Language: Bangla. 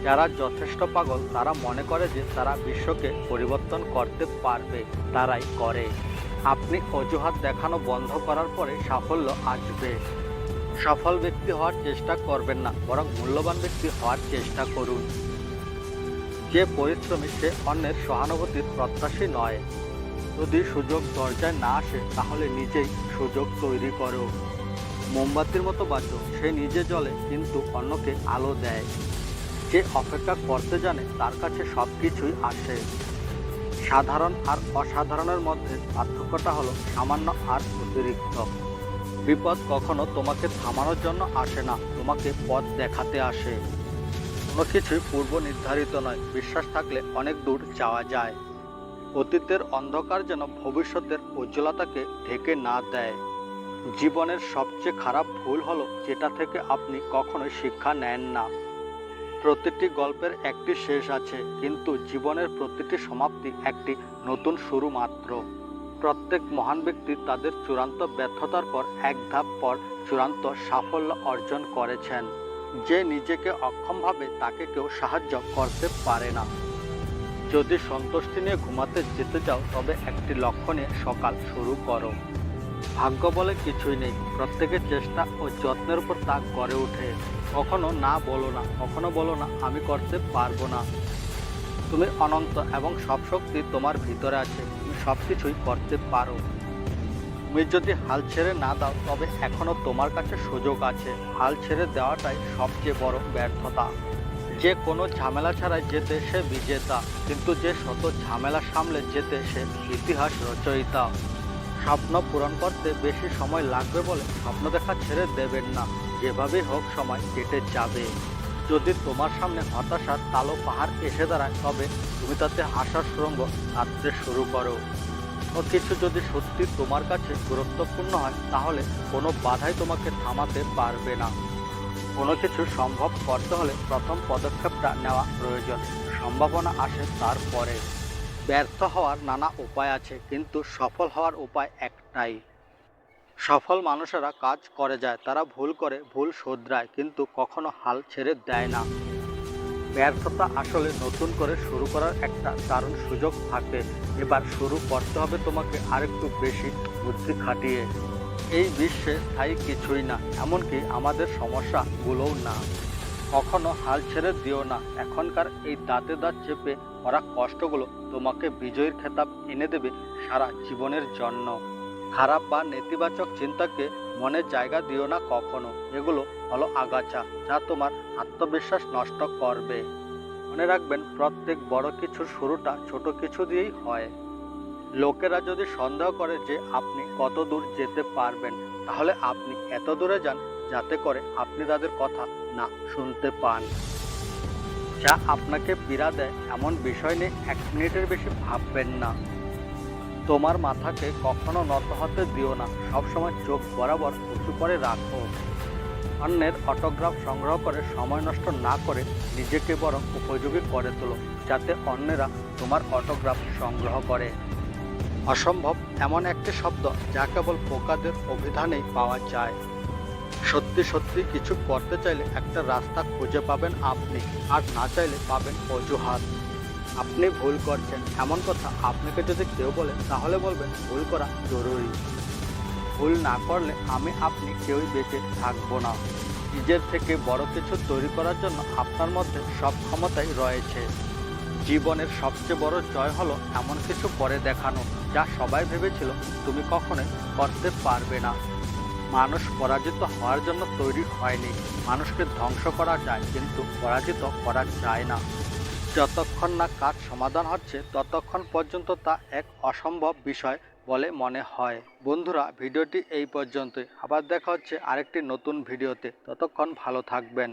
যারা যথেষ্ট পাগল তারা মনে করে যে তারা বিশ্বকে পরিবর্তন করতে পারবে, তারাই করে। আপনি অজুহাত দেখানো বন্ধ করার পরে সাফল্য আসবে। সফল ব্যক্তি হওয়ার চেষ্টা করবেন না, বরং মূল্যবান ব্যক্তি হওয়ার চেষ্টা করুন। যে পরিশ্রমী সে অন্যের সহানুভূতির প্রত্যাশী নয়। যদি সুযোগ দরজায় না আসে তাহলে নিজেই সুযোগ তৈরি করো। মোমবাতির মতো বাঁচো, সে নিজে জ্বলে কিন্তু অন্যকে আলো দেয়। যে অপেক্ষা করতে জানে তার কাছে সবকিছুই আসে। সাধারণ আর অসাধারণের মধ্যে পার্থক্যটা হলো সামান্য আর অতিরিক্ত। বিপদ কখনো তোমাকে থামানোর জন্য আসে না, তোমাকে পথ দেখাতে আসে। কোনো কিছুই পূর্ব নির্ধারিত নয়, বিশ্বাস থাকলে অনেক দূর যাওয়া যায়। অতীতের অন্ধকার যেন ভবিষ্যতের উজ্জ্বলতাকে ঢেকে না দেয়। জীবনের সবচেয়ে খারাপ ভুল হলো যেটা থেকে আপনি কখনোই শিক্ষা নেন না। প্রতিটি গল্পের একটি শেষ আছে, কিন্তু জীবনের প্রতিটি সমাপ্তি একটি নতুন শুরু মাত্র। প্রত্যেক মহান ব্যক্তি তাদের চূড়ান্ত ব্যর্থতার পর এক ধাপ পর চূড়ান্ত সাফল্য অর্জন করেছেন। যে নিজেকে অক্ষম ভাবে তাকে কেউ সাহায্য করতে পারে না। যদি সন্তুষ্টি নিয়ে ঘুমাতে যেতে চাও তবে একটি লক্ষ্য নিয়ে সকাল শুরু করো। ভাগ্য বলে কিছুই নেই, প্রত্যেকের চেষ্টা ও যত্নের উপর তা গড়ে ওঠে। কখনো না বলো না, কখনো বলো না আমি করতে পারবো না। তুমি অনন্ত এবং সব শক্তি তোমার ভিতরে আছে, তুমি সবকিছুই করতে পারো। তুমি যদি হাল ছেড়ে না দাও তবে এখনো তোমার কাছে সুযোগ আছে। হাল ছেড়ে দেওয়াটাই সবচেয়ে বড় ব্যর্থতা। যে কোনো ঝামেলা ছাড়াই যেতে সে বিজেতা, কিন্তু যে শত ঝামেলা সামলে যেতে সে ইতিহাস রচয়িতা। স্বপ্ন পূরণ করতে বেশি সময় লাগবে বলে স্বপ্ন দেখা ছেড়ে দেবেন না। যেভাবেই হোক সময় কেটে যাবে। যদি তোমার সামনে হতাশার কালো পাহাড় এসে দাঁড়ায় তবে তুমি তাতে আশার সুড়ঙ্গ কাটতে শুরু করো। ও কিছু যদি সত্যি তোমার কাছে গুরুত্বপূর্ণ হয় তাহলে কোনো বাধাই তোমাকে থামাতে পারবে না। কোনো কিছু সম্ভব করতে হলে প্রথম পদক্ষেপটা নেওয়া প্রয়োজন। সম্ভাবনা আসে তারপরে। ব্যর্থ হওয়ার নানা উপায় আছে, কিন্তু সফল হওয়ার উপায় একটাই। সফল মানুষেরা কাজ করে যায়, তারা ভুল করে, ভুল শোধরায়, কিন্তু কখনো হাল ছেড়ে দেয় না। ব্যর্থতা আসলে নতুন করে শুরু করার একটা দারুণ সুযোগ থাকে। এবার শুরু করতে হবে তোমাকে আরেকটু বেশি বুদ্ধি খাটিয়ে। এই বিশ্বে স্থায়ী কিছুই না, এমনকি আমাদের সমস্যাগুলোও না। কখনো হাল ছেড়ে দিও না। এখনকার এই দাঁতে দাঁত চেপে করা কষ্টগুলো তোমাকে বিজয়ীর খেতাব এনে দেবে সারা জীবনের জন্য। খারাপ বা নেতিবাচক চিন্তাকে মনে জায়গা দিও না কখনো। এগুলো হলো আগাছা যা তোমার আত্মবিশ্বাস নষ্ট করবে। মনে রাখবেন, প্রত্যেক বড় কিছুর শুরুটা ছোট কিছু দিয়েই হয়। লোকেরা যদি সন্দেহ করে যে আপনি কত দূর যেতে পারবেন, তাহলে আপনি এত দূরে যান যাতে করে আপনি তাদের কথা না শুনতে পান। যা আপনাকে পীড়া দেয় এমন বিষয় নিয়ে 1 মিনিটের বেশি ভাববেন না। তোমার মাথাকে কখনো নত হতে দিও না, সবসময় চোখ বরাবর উঁচু করে রাখো। অন্যের অটোগ্রাফ সংগ্রহ করে সময় নষ্ট না করে নিজেকে বরং উপযোগী করে তোলো, যাতে অন্যেরা তোমার অটোগ্রাফ সংগ্রহ করে। অসম্ভব এমন একটি শব্দ যা কেবল পোকাদের অভিধানেই পাওয়া যায়। সত্যি সত্যি কিছু করতে চাইলে একটা রাস্তা খুঁজে পাবেন আপনি, আর না চাইলে পাবেন অজুহাত। আপনি ভুল করছেন এমন কথা আপনাকে যদি কেউ বলে তাহলে বলবেন ভুল করা জরুরি। ভুল না করলে আমি আপনি কেউই বেঁচে থাকবো না। নিজের থেকে বড় কিছু তৈরি করার জন্য আপনার মধ্যে সব ক্ষমতাই রয়েছে। জীবনের সবচেয়ে বড় জয় হলো এমন কিছু করে দেখানো যা সবাই ভেবেছিল তুমি কখনোই করতে পারবে না। মানুষ পরাজিত হওয়ার জন্য তৈরি হয়নি। মানুষকে ধ্বংস করা যায়, কিন্তু পরাজিত করা যায় না। যতক্ষণ না কাজ সমাধান হচ্ছে ততক্ষণ পর্যন্ত তা এক অসম্ভব বিষয় বলে মনে হয়। বন্ধুরা, ভিডিওটি এই পর্যন্তই। আবার দেখা হচ্ছে আরেকটি নতুন ভিডিওতে। ততক্ষণ ভালো থাকবেন।